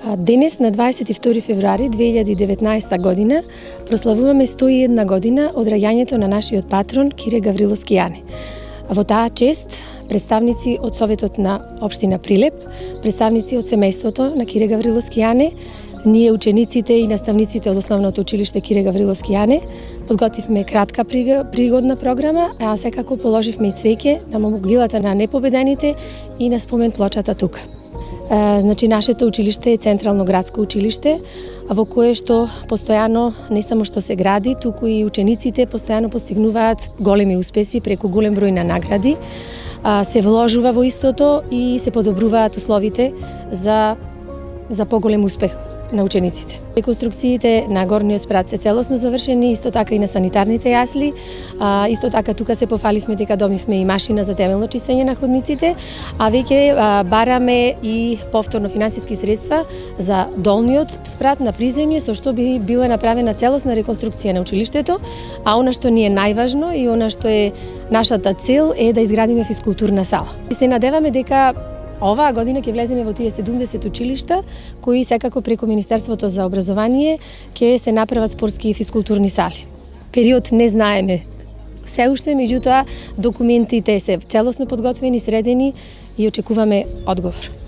Денес, на 22 февруари 2019 година, прославуваме 101 година од раѓањето на нашиот патрон Кире Гаврило Скијане. Во таа чест, представници од Советот на Општина Прилеп, представници од семејството на Кире Гаврило Скијане, ние учениците и наставниците од Основното училиште Кире Гаврило Скијане подготвивме кратка пригодна програма, а секако положивме и цвеќе на могилата на непобедените и на спомен плочата тука. Значи, нашето училиште е централно градско училиште, во кое што постојано не само што се гради, туку и учениците постојано постигнуваат големи успеси преку голем број на награди, се вложува во истото и се подобруваат условите за поголем успех на учениците. Реконструкциите на горниот спрат се целосно завршени, исто така и на санитарните јасли, исто така тука се пофаливме дека добивме и машина за темелно чистење на ходниците, а веќе бараме и повторно финансиски средства за долниот спрат на приземје, со што би била направена целосна реконструкција на училиштето, а она што ни е најважно и она што е нашата цел е да изградиме физкултурна сала. Се надеваме дека оваа година ќе влеземе во тие 70 училишта, кои секако преку Министерството за образование ќе се направат спортски и физкултурни сали. Период не знаеме се уште, меѓутоа документите се целосно подготвени, средени и очекуваме одговор.